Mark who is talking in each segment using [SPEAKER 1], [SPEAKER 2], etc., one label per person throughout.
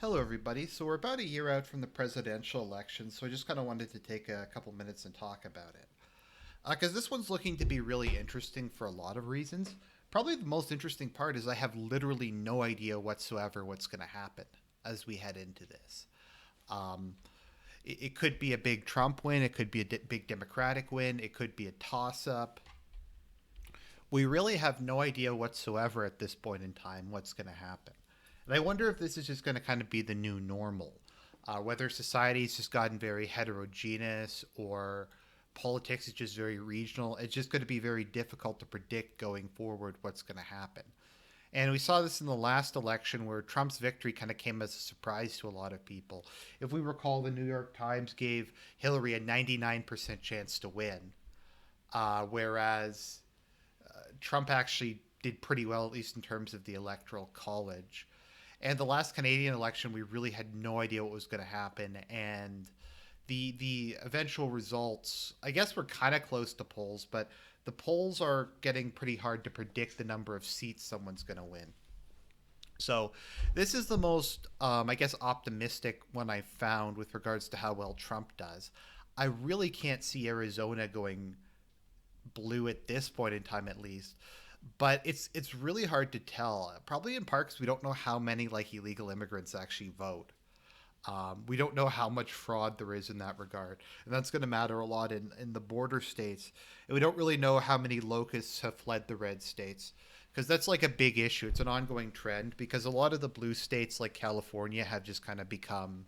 [SPEAKER 1] Hello, everybody. So we're about a year out from the presidential election, so I just kind of wanted to take a couple minutes and talk about it. Because this one's looking to be really interesting for a lot of reasons. Probably the most interesting part is I have literally no idea whatsoever what's going to happen as we head into this. Um, it could be a big Trump win, it could be a big Democratic win, it could be a toss up. We really have no idea whatsoever at this point in time what's going to happen. And I wonder if this is just going to kind of be the new normal, whether society's just gotten very heterogeneous or politics is just very regional. It's just going to be very difficult to predict going forward what's going to happen. And we saw this in the last election where Trump's victory kind of came as a surprise to a lot of people. If we recall, the New York Times gave Hillary a 99% chance to win, whereas Trump actually did pretty well, at least in terms of the electoral college. And the last Canadian election, we really had no idea what was going to happen, and the eventual results, I guess, we're kind of close to polls, but the polls are getting pretty hard to predict the number of seats someone's going to win. So this is the most, I guess, optimistic one I've found with regards to how well Trump does. I really can't see Arizona going blue at this point in time, at least. But it's really hard to tell. Probably in part because we don't know how many like illegal immigrants actually vote. We don't know how much fraud there is in that regard, and that's going to matter a lot in the border states. And we don't really know how many locusts have fled the red states because that's like a big issue. It's an ongoing trend because a lot of the blue states like California have just kind of become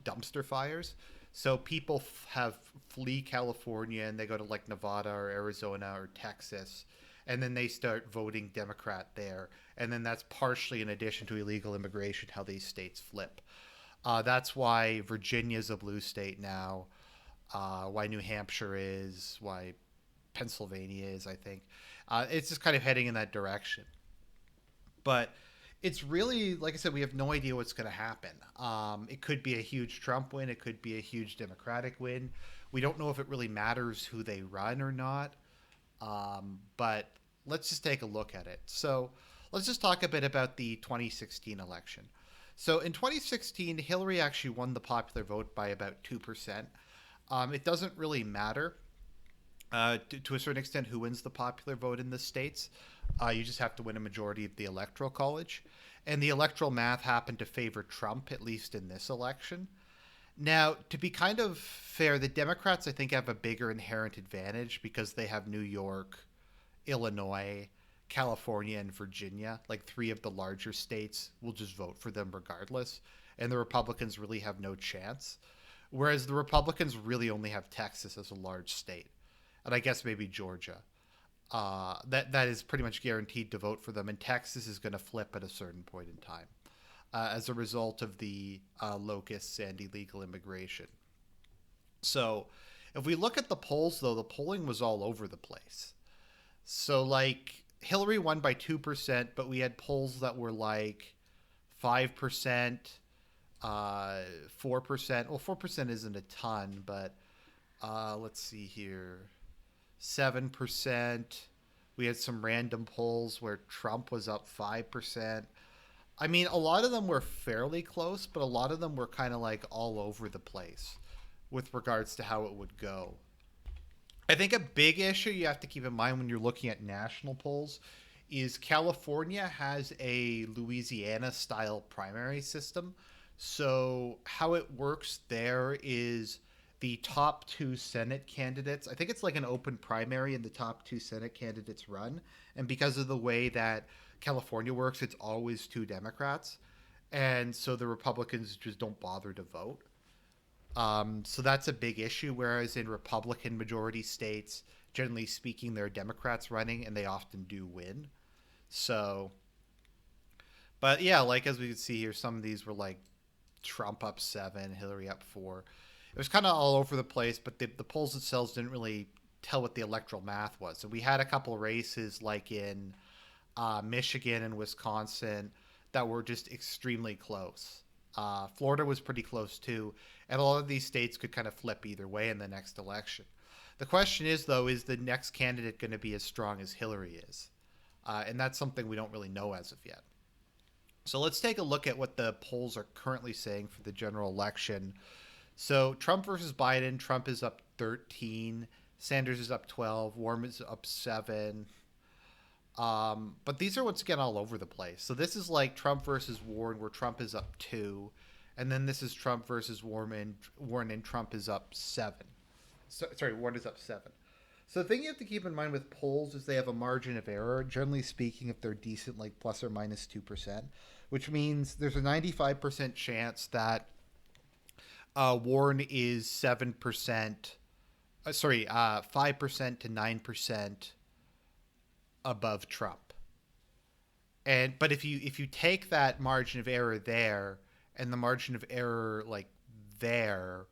[SPEAKER 1] dumpster fires. So people have flee California and they go to like Nevada or Arizona or Texas, and then they start voting Democrat there. And then that's partially in addition to illegal immigration, how these states flip. That's why Virginia's a blue state now, why New Hampshire is, why Pennsylvania is, I think. It's just kind of heading in that direction. But it's really, like I said, we have no idea what's going to happen. It could be a huge Trump win, it could be a huge Democratic win. We don't know if it really matters who they run or not. But let's just take a look at it. So let's just talk a bit about the 2016 election. So in 2016, Hillary actually won the popular vote by about 2%. It doesn't really matter to a certain extent who wins the popular vote in the states. You just have to win a majority of the electoral college. And the electoral math happened to favor Trump, at least in this election. Now, to be kind of fair, the Democrats, I think, have a bigger inherent advantage because they have New York, Illinois, California, and Virginia. Like three of the larger states will just vote for them regardless. And the Republicans really have no chance. Whereas the Republicans really only have Texas as a large state. And I guess maybe Georgia. That is pretty much guaranteed to vote for them. And Texas is going to flip at a certain point in time as a result of the locusts and illegal immigration. So, if we look at the polls, though, the polling was all over the place. So, like, Hillary won by 2%, but we had polls that were like 5%, 4%. Well, 4% isn't a ton, but let's see here 7%. We had some random polls where Trump was up 5%. I mean, a lot of them were fairly close, but a lot of them were kind of like all over the place with regards to how it would go. I think a big issue you have to keep in mind when you're looking at national polls is California has a Louisiana style primary system. So, how it works there is the top two Senate candidates, I think it's like an open primary, and the top two Senate candidates run. And because of the way that California works, it's always two Democrats. And so the Republicans just don't bother to vote. So that's a big issue. Whereas in Republican majority states, generally speaking, there are Democrats running, and they often do win. So, but yeah, like as we can see here, some of these were like Trump up 7, Hillary up 4. It was kind of all over the place, but the polls themselves didn't really tell what the electoral math was. So we had a couple of races like in Michigan and Wisconsin that were just extremely close. Florida was pretty close too, and a lot of these states could kind of flip either way in the next election. The question is, though, is the next candidate going to be as strong as Hillary is? And that's something we don't really know as of yet. So let's take a look at what the polls are currently saying for the general election. So Trump versus Biden, Trump is up 13, Sanders is up 12, Warren is up 7. But these are once again all over the place. So this is like Trump versus Warren, where Trump is up 2, and then this is Trump versus Warren and Trump is up 7. Sorry, Warren is up 7. So the thing you have to keep in mind with polls is they have a margin of error. Generally speaking, if they're decent, like plus or minus 2%, which means there's a 95% chance that Warren is 7%, 5% to 9% above Trump. But if you take that margin of error there and the margin of error like there,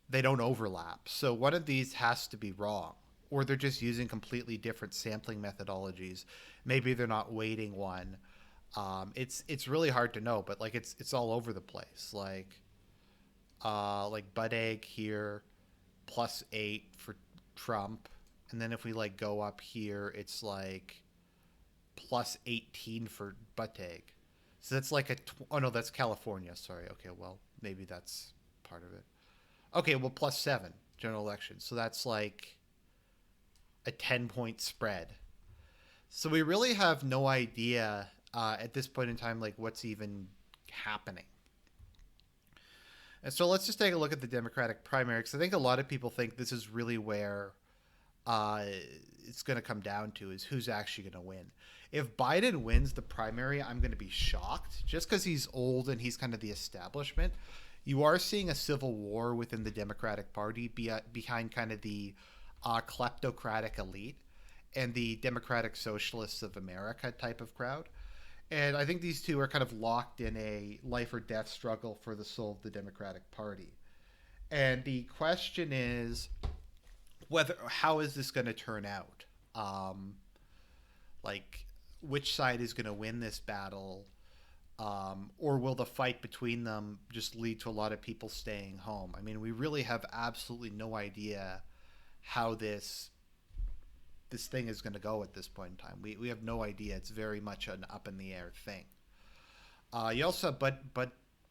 [SPEAKER 1] they don't overlap. So one of these has to be wrong, or they're just using completely different sampling methodologies. Maybe they're not weighting one. It's really hard to know, but like it's all over the place. Like butt egg here, +8 for Trump, and then if we like go up here, it's like +18 for butt egg. So that's like oh no, that's California. Sorry. Okay, well maybe that's part of it. Okay, well +7 general election. So that's like a 10-point spread. So we really have no idea at this point in time like what's even happening. And so let's just take a look at the Democratic primary, because I think a lot of people think this is really where uh, it's going to come down to is who's actually going to win. If Biden wins the primary, I'm going to be shocked just because he's old and he's kind of the establishment. You are seeing a civil war within the Democratic Party behind kind of the kleptocratic elite and the Democratic Socialists of America type of crowd. And I think these two are kind of locked in a life or death struggle for the soul of the Democratic Party. And the question is whether how is this going to turn out? Like which side is going to win this battle? Or will the fight between them just lead to a lot of people staying home? I mean, we really have absolutely no idea how this thing is going to go at this point in time. We have no idea. It's very much an up in the air thing. You also have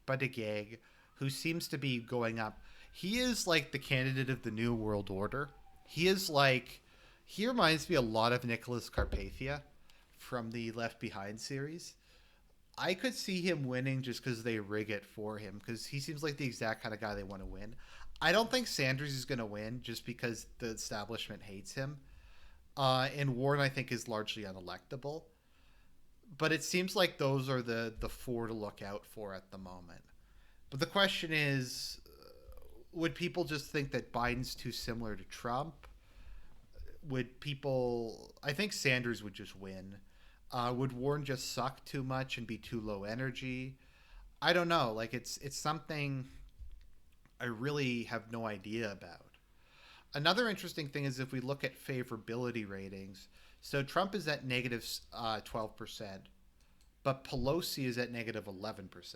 [SPEAKER 1] Buttigieg, who seems to be going up. He is like the candidate of the New World Order. He is like he reminds me a lot of Nicholas Carpathia from the Left Behind series. I could see him winning just because they rig it for him, because he seems like the exact kind of guy they want to win. I don't think Sanders is going to win just because the establishment hates him. And Warren, I think, is largely unelectable. But it seems like those are the four to look out for at the moment. But the question is, would people just think that Biden's too similar to Trump? Would people? I think Sanders would just win. Would Warren just suck too much and be too low energy? I don't know. Like it's something I really have no idea about. Another interesting thing is if we look at favorability ratings. So Trump is at negative 12%, but Pelosi is at negative 11%.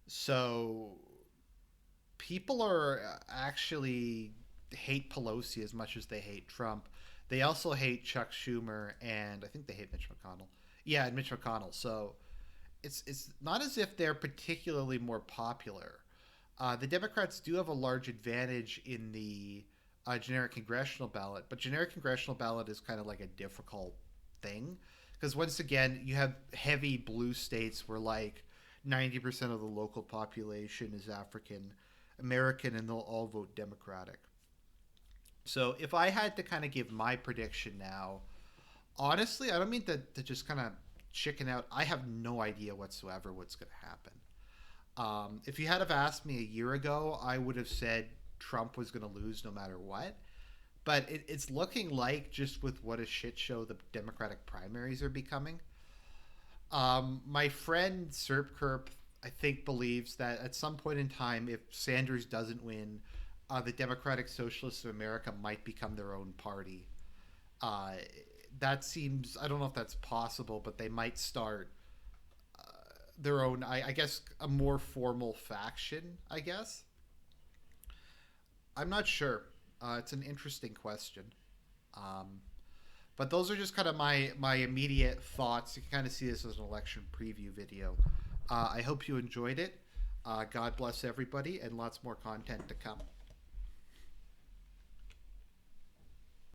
[SPEAKER 1] So people are actually hate Pelosi as much as they hate Trump. They also hate Chuck Schumer, and I think they hate Mitch McConnell. Yeah, and Mitch McConnell. So it's not as if they're particularly more popular. The Democrats do have a large advantage in the generic congressional ballot, but generic congressional ballot is kind of like a difficult thing because once again you have heavy blue states where like 90% of the local population is African American and they'll all vote Democratic. So if I had to kind of give my prediction now, honestly, I don't mean to just kind of chicken out. I have no idea whatsoever what's going to happen. If you had have asked me a year ago, I would have said Trump was going to lose no matter what. But it's looking like just with what a shit show the Democratic primaries are becoming. My friend Serpkerp, I think, believes that at some point in time, if Sanders doesn't win, the Democratic Socialists of America might become their own party. Uh, that seems, I don't know if that's possible, but they might start their own, I guess, a more formal faction, I guess. I'm not sure. It's an interesting question. Um, But those are just kind of my immediate thoughts. You can kind of see this as an election preview video. I hope you enjoyed it. God bless everybody, and lots more content to come.